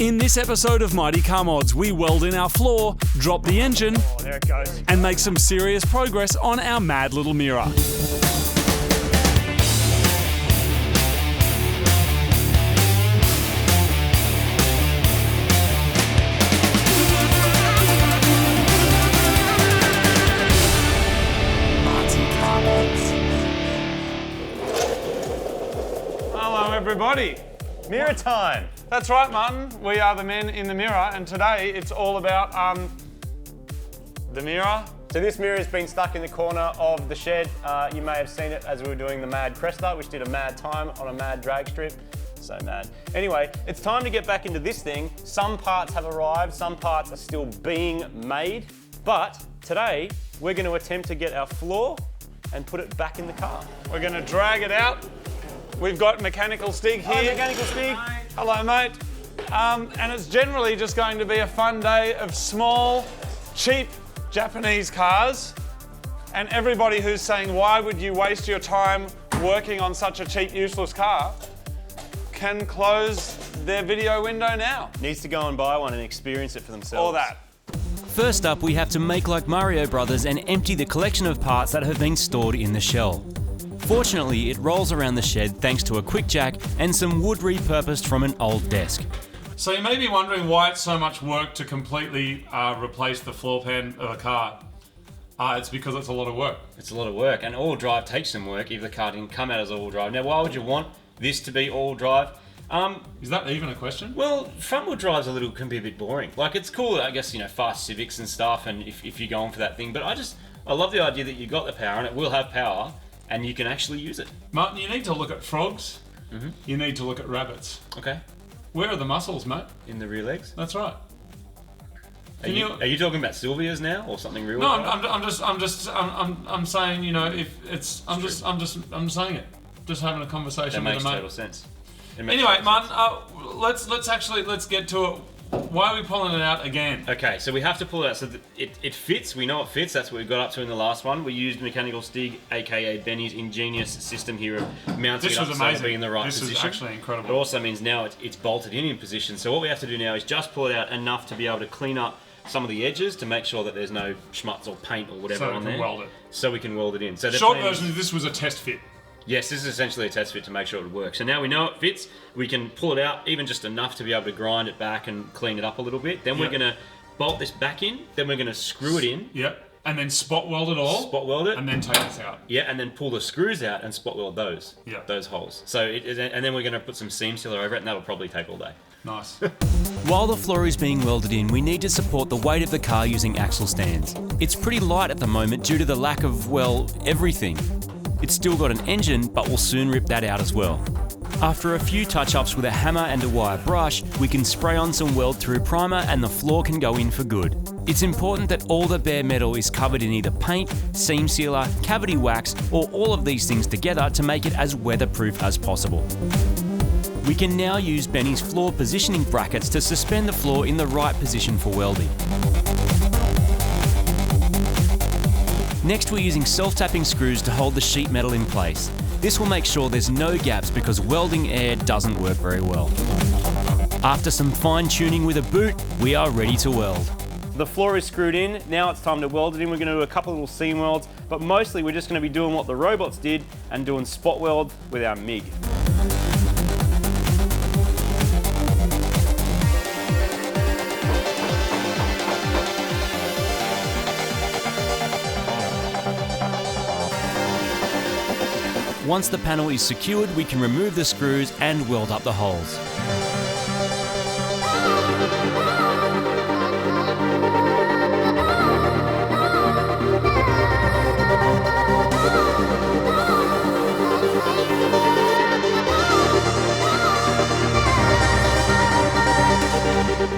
In this episode of Mighty Car Mods, we weld in our floor, drop the engine, there it goes, and make some serious progress on our mad little Mira. Hello everybody. Mira time. That's right, Martin. We are the men in the mirror, and today it's all about the mirror. So this mirror has been stuck in the corner of the shed. You may have seen it as we were doing the Mad Cresta, which did a mad time on a mad drag strip. So mad. Anyway, it's time to get back into this thing. Some parts have arrived, some parts are still being made. But today, we're going to attempt to get our floor and put it back in the car. We're going to drag it out. We've got Mechanical Stig here. Hi, Mechanical Stig. Hello, mate. And it's generally just going to be a fun day of small, cheap Japanese cars. And everybody who's saying, why would you waste your time working on such a cheap, useless car, can close their video window now. Needs to go and buy one and experience it for themselves. Or that. First up, we have to make like Mario Brothers and empty the collection of parts that have been stored in the shell. Fortunately, it rolls around the shed thanks to a quick jack and some wood repurposed from an old desk. So you may be wondering why it's so much work to completely replace the floor pan of a car. It's because it's a lot of work. It's a lot of work, and all-wheel drive takes some work if the car didn't come out as all-wheel drive. Now, why would you want this to be all-wheel drive? Is that even a question? Well, front-wheel drive's can be a bit boring. Like, it's cool, I guess, fast Civics and stuff, and if you're going for that thing, but I love the idea that you got the power, and it will have power, and you can actually use it. Martin, you need to look at frogs. Mm-hmm. You need to look at rabbits. Okay. Where are the muscles, mate? In the rear legs? That's right. Are you talking about Sylvia's now, or something real? No, I'm saying, if it's, I'm saying it. Just having a conversation that with makes a mate. total sense. Anyway, Martin, let's get to it. Why are we pulling it out again? Okay, so we have to pull it out so that it fits. We know it fits. That's what we got up to in the last one. We used Mechanical Stig, aka Benny's ingenious system here of mounting it up so it'll be in the right position. This is actually incredible. It also means now it's bolted in position. So what we have to do now is just pull it out enough to be able to clean up some of the edges to make sure that there's no schmutz or paint or whatever on there. Weld it. So we can weld it in. So the short version is this was a test fit. Yes, this is essentially a test fit to make sure it would work. So now we know it fits, we can pull it out even just enough to be able to grind it back and clean it up a little bit. Then we're going to bolt this back in, then we're going to screw it in. Yep, and then spot weld it all. Spot weld it. And then take this out. Yeah, and then pull the screws out and spot weld those holes. So and then we're going to put some seam sealer over it, and that'll probably take all day. Nice. While the floor is being welded in, we need to support the weight of the car using axle stands. It's pretty light at the moment due to the lack of, everything. It's still got an engine, but we'll soon rip that out as well. After a few touch-ups with a hammer and a wire brush, we can spray on some weld-through primer and the floor can go in for good. It's important that all the bare metal is covered in either paint, seam sealer, cavity wax, or all of these things together to make it as weatherproof as possible. We can now use Benny's floor positioning brackets to suspend the floor in the right position for welding. Next, we're using self-tapping screws to hold the sheet metal in place. This will make sure there's no gaps because welding air doesn't work very well. After some fine-tuning with a boot, we are ready to weld. The floor is screwed in, now it's time to weld it in. We're going to do a couple of little seam welds, but mostly we're just going to be doing what the robots did and doing spot weld with our MIG. Once the panel is secured, we can remove the screws and weld up the holes.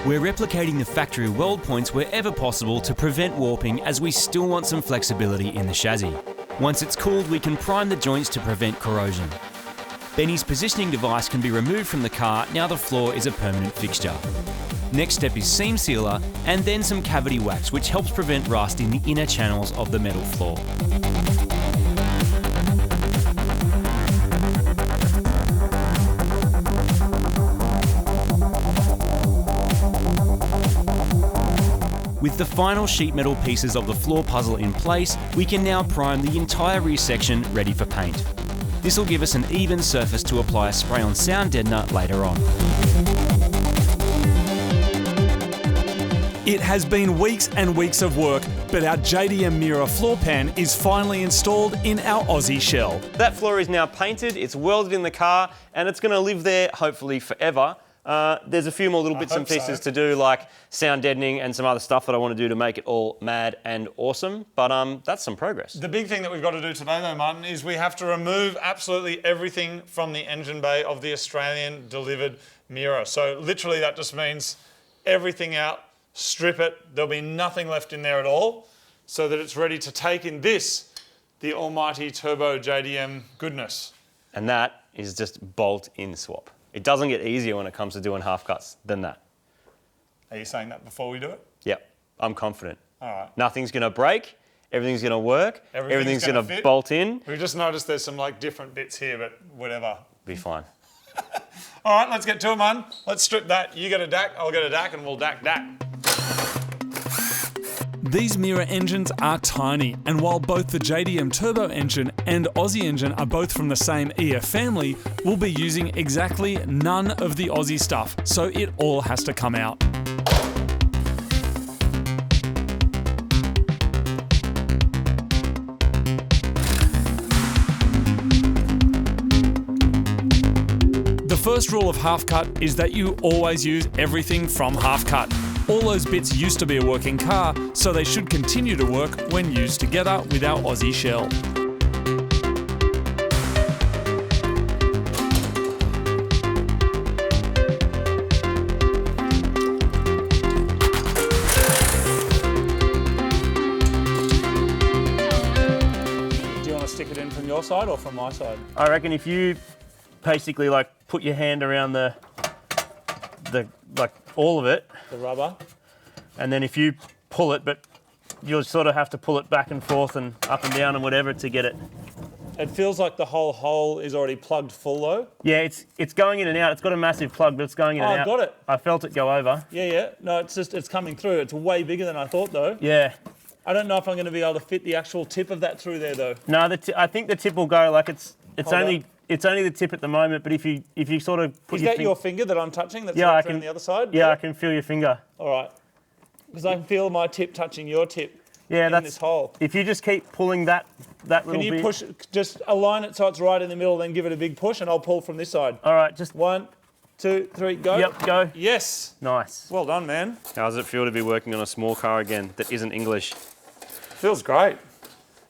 We're replicating the factory weld points wherever possible to prevent warping, as we still want some flexibility in the chassis. Once it's cooled, we can prime the joints to prevent corrosion. Benny's positioning device can be removed from the car, now the floor is a permanent fixture. Next step is seam sealer, and then some cavity wax, which helps prevent rust in the inner channels of the metal floor. With the final sheet metal pieces of the floor puzzle in place, we can now prime the entire rear section ready for paint. This will give us an even surface to apply a spray-on sound deadener later on. It has been weeks and weeks of work, but our JDM Mira floor pan is finally installed in our Aussie shell. That floor is now painted, it's welded in the car, and it's going to live there hopefully forever. There's a few more little bits and pieces to do, like sound deadening and some other stuff that I want to do to make it all mad and awesome, but that's some progress. The big thing that we've got to do today though, Martin, is we have to remove absolutely everything from the engine bay of the Australian delivered Mira. So literally that just means everything out, strip it, there'll be nothing left in there at all, so that it's ready to take in this, the almighty turbo JDM goodness. And that is just bolt in swap. It doesn't get easier when it comes to doing half cuts than that. Are you saying that before we do it? Yep, I'm confident. All right. Nothing's going to break, everything's going to work, everything's going to fit. bolt in. We've just noticed there's some like different bits here, but whatever. Be fine. All right, let's get to it, man. Let's strip that. You get a DAC, I'll get a DAC, and we'll DAC. These Mira engines are tiny, and while both the JDM turbo engine and Aussie engine are both from the same EF family, we'll be using exactly none of the Aussie stuff, so it all has to come out. The first rule of half cut is that you always use everything from half cut. All those bits used to be a working car, so they should continue to work when used together with our Aussie shell. Do you want to stick it in from your side or from my side? I reckon if you basically like put your hand around the like all of it, The rubber. and then if you pull it, but you'll sort of have to pull it back and forth and up and down and whatever to get it. It feels like the whole hole is already plugged full though. Yeah, it's going in and out. It's got a massive plug, but it's going in and out. I've got it. I felt it go over. Yeah. No, it's coming through. It's way bigger than I thought though. Yeah. I don't know if I'm going to be able to fit the actual tip of that through there though. No, I think the tip will go. Like it's Hold only up. it's only the tip at the moment. But if you sort of put Is your that your finger that I'm touching? That's Yeah, right I through can- on the other side? Yeah, I can feel your finger. All right. Because I can feel my tip touching your tip Yeah, in this hole. If you just keep pulling that little Can you bit. push, just align it so it's right in the middle, then give it a big push, and I'll pull from this side. All right, just 1, 2, 3, go. Yep, go. Yes. Nice. Well done, man. How does it feel to be working on a small car again that isn't English? Feels great.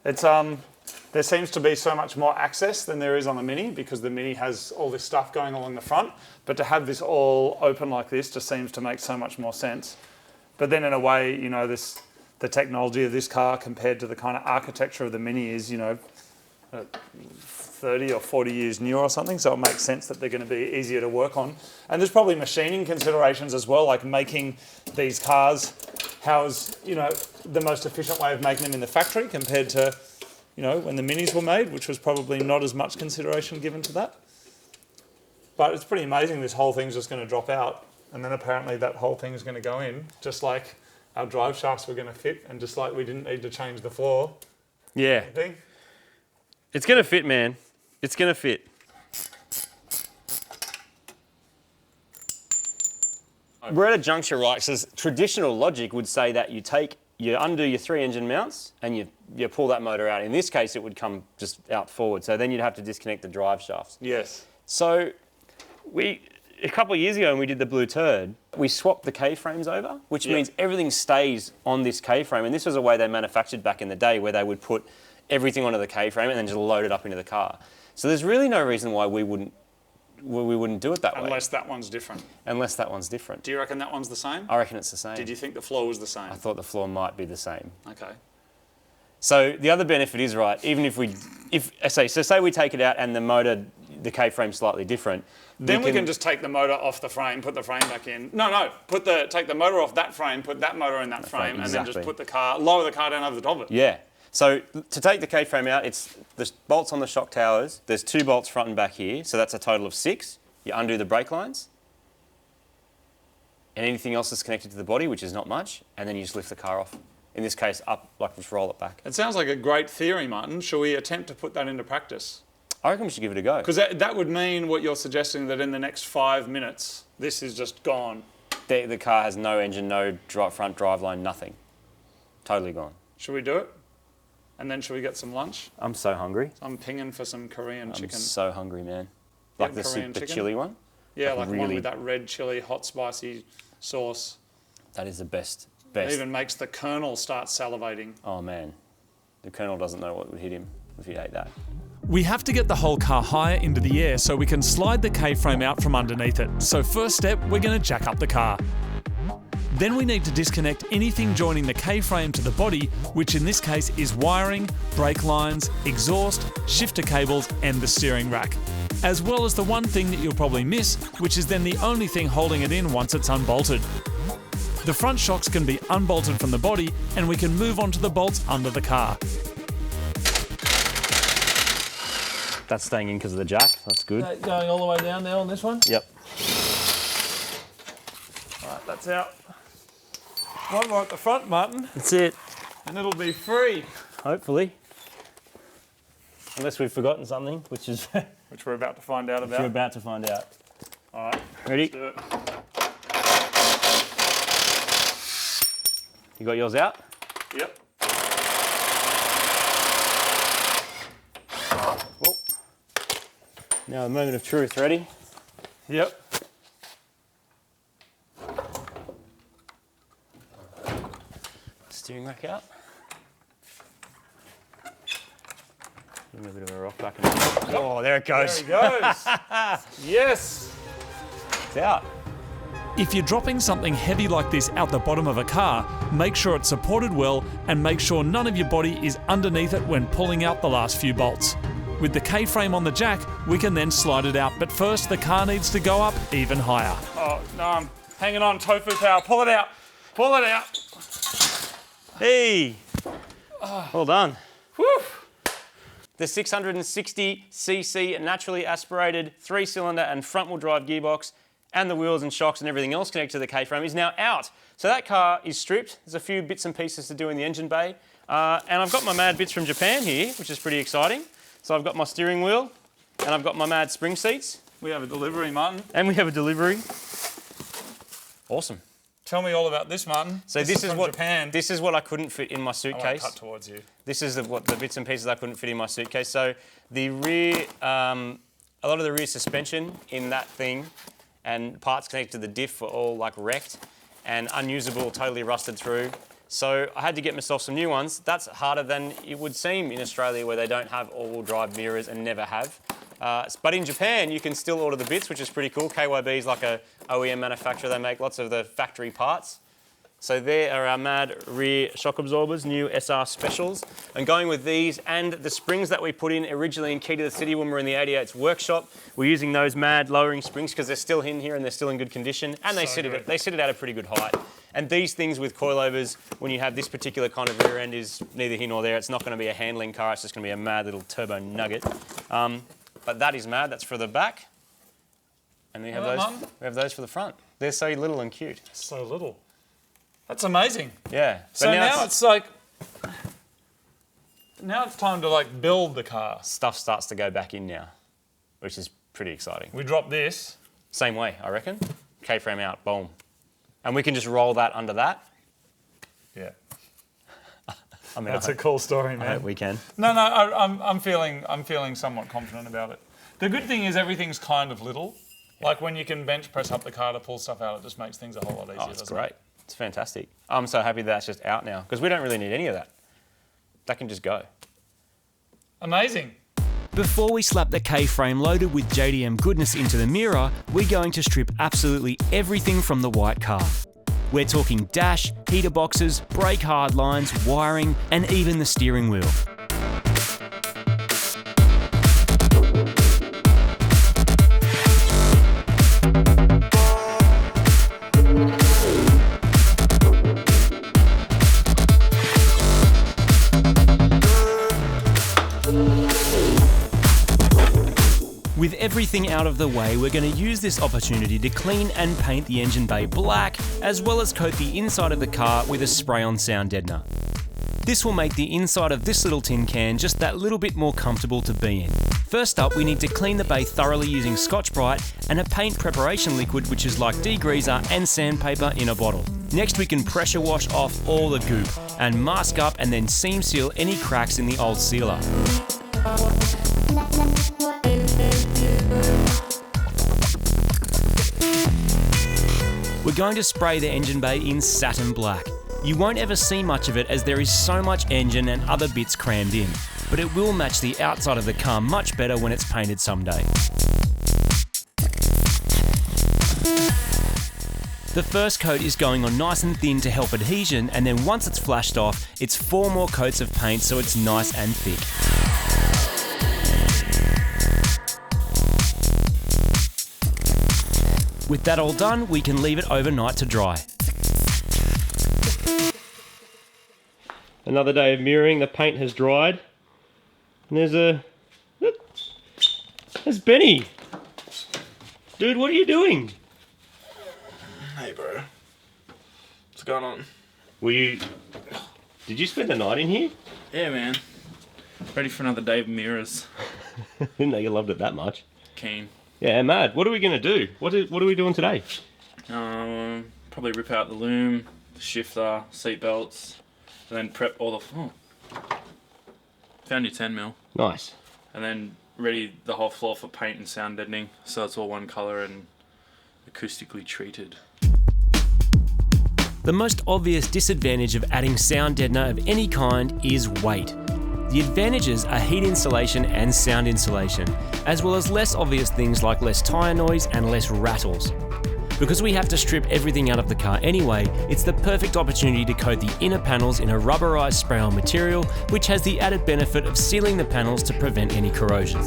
It's there seems to be so much more access than there is on the Mini because the Mini has all this stuff going along the front. But to have this all open like this just seems to make so much more sense. But then in a way, you know, the technology of this car compared to the kind of architecture of the Mini is, you know, 30 or 40 years newer or something. So it makes sense that they're going to be easier to work on. And there's probably machining considerations as well, like making these cars, how's, you know, the most efficient way of making them in the factory compared to, you know, when the Minis were made, which was probably not as much consideration given to that. But it's pretty amazing this whole thing's just going to drop out. And then apparently that whole thing's going to go in, just like our drive shafts were going to fit, and just like we didn't need to change the floor. Yeah. Thing. It's going to fit, man. It's going to fit. We're at a juncture, right? So traditional logic would say that you undo your 3 engine mounts and you pull that motor out. In this case, it would come just out forward. So then you'd have to disconnect the drive shafts. Yes. So a couple of years ago when we did the Blue Turd, we swapped the K-frames over, which means everything stays on this K-frame. And this was a way they manufactured back in the day where they would put everything onto the K-frame and then just load it up into the car. So there's really no reason why we wouldn't do it that way. Unless that one's different. Unless that one's different. Do you reckon that one's the same? I reckon it's the same. Did you think the floor was the same? I thought the floor might be the same. Okay. So the other benefit is, right, even say we take it out and the motor, the K-frame's slightly different. Then we can just take the motor off the frame, put the frame back in. No, take the motor off that frame, put that motor in that frame, and then just lower the car down over the top of it. Yeah. So to take the K-frame out, it's the bolts on the shock towers. There's 2 bolts front and back here, so that's a total of 6. You undo the brake lines. and anything else that's connected to the body, which is not much, and then you just lift the car off. In this case, up, like just roll it back. It sounds like a great theory, Martin. Shall we attempt to put that into practice? I reckon we should give it a go. Because that would mean what you're suggesting, that in the next 5 minutes, this is just gone. The car has no engine, no front driveline, nothing. Totally gone. Should we do it? And then should we get some lunch? I'm so hungry. I'm pinging for some Korean chicken. I'm so hungry, man. Like the Korean super chicken? chili one? Yeah, like really, one with that red chili, hot spicy sauce. That is the best. It even makes the Colonel start salivating. Oh man, the Colonel doesn't know what would hit him if he ate that. We have to get the whole car higher into the air so we can slide the K-frame out from underneath it. So first step, we're going to jack up the car. Then we need to disconnect anything joining the K-frame to the body, which in this case is wiring, brake lines, exhaust, shifter cables and the steering rack. As well as the one thing that you'll probably miss, which is then the only thing holding it in once it's unbolted. The front shocks can be unbolted from the body and we can move on to the bolts under the car. That's staying in because of the jack, that's good. Going all the way down now on this one? Yep. Right, that's out. One more at the front, Martin, That's it, and it'll be free. hopefully. Unless we've forgotten something, which is Which we're about to find out you're about. about to find out. All right, Ready? do it. You got yours out? Yep. Well, now the moment of truth, ready? Yep. Steering rack out. Give me a bit of a rock back. And oh, there it goes. There he goes. Yes. It's out. If you're dropping something heavy like this out the bottom of a car, make sure it's supported well and make sure none of your body is underneath it when pulling out the last few bolts. With the K-frame on the jack, we can then slide it out, but first the car needs to go up even higher. Oh, no, I'm hanging on, tofu power. Pull it out. Pull it out. Hey! Well done. Whew. The 660cc naturally aspirated 3-cylinder and front-wheel drive gearbox and the wheels and shocks and everything else connected to the K-frame is now out. So that car is stripped. There's a few bits and pieces to do in the engine bay. And I've got my mad bits from Japan here, which is pretty exciting. So I've got my steering wheel and I've got my mad spring seats. We have a delivery, Martin. And we have a delivery. Awesome. Tell me all about this, Martin. So this is from what Japan. this is what I couldn't fit in my I want to suitcase. cut towards you. This is what the bits and pieces I couldn't fit in my suitcase. So the rear, a lot of the rear suspension in that thing and parts connected to the diff were all like wrecked and unusable, totally rusted through. So I had to get myself some new ones. That's harder than it would seem in Australia where they don't have all-wheel drive mirrors and never have. But in Japan, you can still order the bits, which is pretty cool. KYB is like a OEM manufacturer. They make lots of the factory parts. So there are our mad rear shock absorbers, new SR Specials. And going with these and the springs that we put in originally in Key to the City when we were in the 88's workshop, we're using those mad lowering springs because they're still in here and they're still in good condition. And they sit it at a pretty good height. And these things with coilovers, when you have this particular kind of rear end, is neither here nor there. It's not going to be a handling car. It's just going to be a mad little turbo nugget. But that is mad. That's for the back. And we have those for the front. They're so little and cute. So little. That's amazing. Yeah. So now it's like, now it's time to like build the car. Stuff starts to go back in now, which is pretty exciting. We drop this. Same way, I reckon. K-frame out, boom. And we can just roll that under that. Yeah. I mean, That's a cool story, I man. hope we can. No, I'm feeling somewhat confident about it. The good thing is everything's kind of little. Like when you can bench press up the car to pull stuff out, it just makes things a whole lot easier. Oh, it's doesn't great. it? It's fantastic. I'm so happy that's just out now because we don't really need any of that. That can just go. Amazing. Before we slap the K-frame loaded with JDM goodness into the Mira, we're going to strip absolutely everything from the white car. We're talking dash, heater boxes, brake hard lines, wiring, and even the steering wheel. With everything out of the way, we're going to use this opportunity to clean and paint the engine bay black, as well as coat the inside of the car with a spray-on sound deadener. This will make the inside of this little tin can just that little bit more comfortable to be in. First up, we need to clean the bay thoroughly using Scotch-Brite and a paint preparation liquid which is like degreaser and sandpaper in a bottle. Next, we can pressure wash off all the goop and mask up and then seam seal any cracks in the old sealer. We're going to spray the engine bay in satin black. You won't ever see much of it as there is so much engine and other bits crammed in, but it will match the outside of the car much better when it's painted someday. The first coat is going on nice and thin to help adhesion, and then once it's flashed off, it's 4 more coats of paint so it's nice and thick. With that all done, we can leave it overnight to dry. Another day of mirroring, the paint has dried. And there's Benny. Dude, what are you doing? Hey bro, what's going on? Did you spend the night in here? Yeah man, ready for another day of mirrors. Didn't know you loved it that much. Keen. Yeah, mad. What are we gonna do? What are we doing today? Probably rip out the loom, the shifter, seat belts, and then prep all the... Oh. Found your 10mm. Nice. And then ready the whole floor for paint and sound deadening, so it's all one colour and acoustically treated. The most obvious disadvantage of adding sound deadener of any kind is weight. The advantages are heat insulation and sound insulation, as well as less obvious things like less tyre noise and less rattles. Because we have to strip everything out of the car anyway, it's the perfect opportunity to coat the inner panels in a rubberized spray-on material, which has the added benefit of sealing the panels to prevent any corrosion.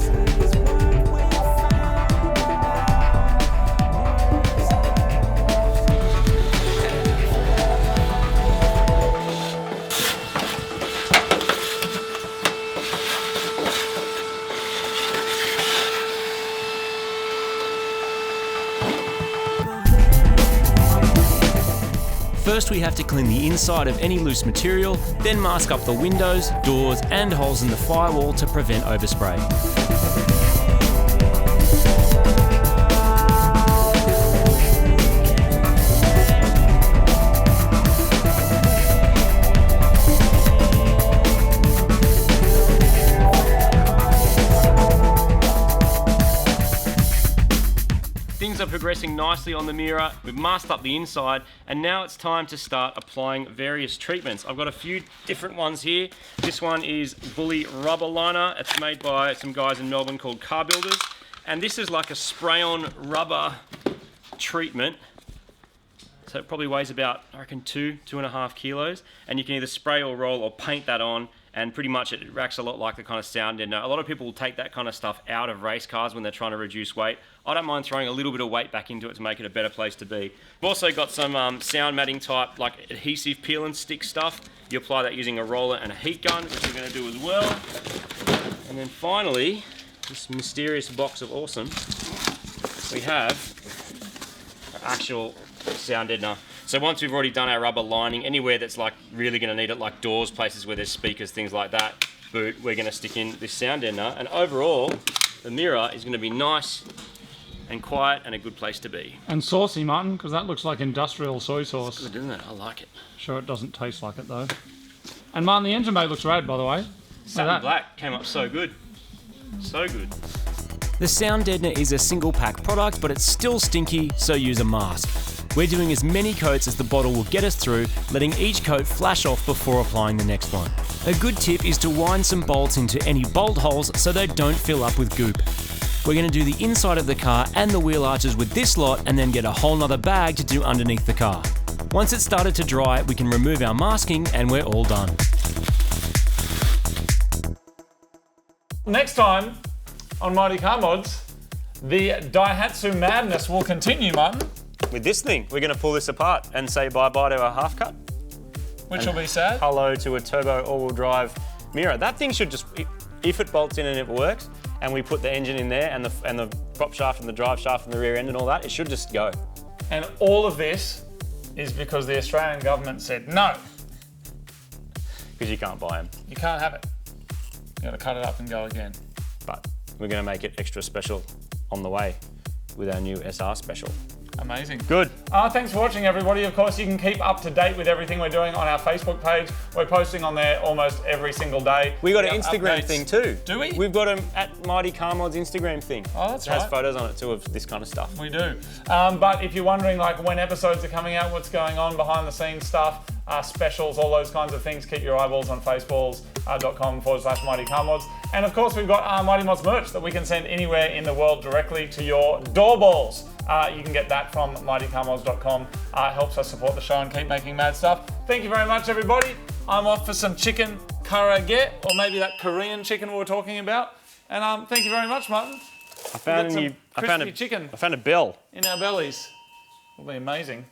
First, we have to clean the inside of any loose material, then mask up the windows, doors, and holes in the firewall to prevent overspray. Things are progressing nicely on the Mira. We've masked up the inside, and now it's time to start applying various treatments. I've got a few different ones here. This one is Bully Rubber Liner. It's made by some guys in Melbourne called Car Builders, and this is like a spray-on rubber treatment. So it probably weighs about, I reckon, 2.5 kilos, and you can either spray or roll or paint that on, and pretty much it acts a lot like the kind of sound deadener. A lot of people will take that kind of stuff out of race cars when they're trying to reduce weight. I don't mind throwing a little bit of weight back into it to make it a better place to be. We've also got some sound matting type, like adhesive peel and stick stuff. You apply that using a roller and a heat gun, which we're going to do as well. And then finally, this mysterious box of awesome, we have our actual sound deadener. So once we've already done our rubber lining, anywhere that's like really going to need it, like doors, places where there's speakers, things like that, boot, we're going to stick in this sound deadener. And overall, the Mira is going to be nice and quiet and a good place to be. And saucy, Martin, because that looks like industrial soy sauce. Good, isn't it? I like it. Sure, it doesn't taste like it though. And Martin, the engine bay looks rad, by the way. Satin black came up so good. So good. The sound deadener is a single pack product, but it's still stinky, so use a mask. We're doing as many coats as the bottle will get us through, letting each coat flash off before applying the next one. A good tip is to wind some bolts into any bolt holes so they don't fill up with goop. We're going to do the inside of the car and the wheel arches with this lot, and then get a whole nother bag to do underneath the car. Once it's started to dry, we can remove our masking and we're all done. Next time on Mighty Car Mods, the Daihatsu madness will continue, Martin. With this thing, we're going to pull this apart and say bye-bye to our half cut. Which will be sad. Hello to a turbo all-wheel drive Mira. That thing should just, if it bolts in and it works, and we put the engine in there and the prop shaft and the drive shaft and the rear end and all that, it should just go. And all of this is because the Australian government said no. Because you can't buy them. You can't have it. You got to cut it up and go again. But we're going to make it extra special on the way with our new SR special. Amazing. Good. Thanks for watching, everybody. Of course, you can keep up to date with everything we're doing on our Facebook page. We're posting on there almost every single day. We got an Instagram thing too. Do we? We've got an at Marty Car Mods Instagram thing. Oh, that's it has right. photos on it too of this kind of stuff. We do. But if you're wondering like when episodes are coming out, what's going on behind the scenes stuff, specials, all those kinds of things, keep your eyeballs on faceballs.com/Mighty Car Mods. And of course, we've got Mighty Mods merch that we can send anywhere in the world directly to your doorballs. You can get that from mightycarmods.com. It helps us support the show and keep making mad stuff. Thank you very much, everybody. I'm off for some chicken karaage, or maybe that Korean chicken we were talking about. And thank you very much, Martin. I found chicken a bell. in our bellies. It'll be amazing.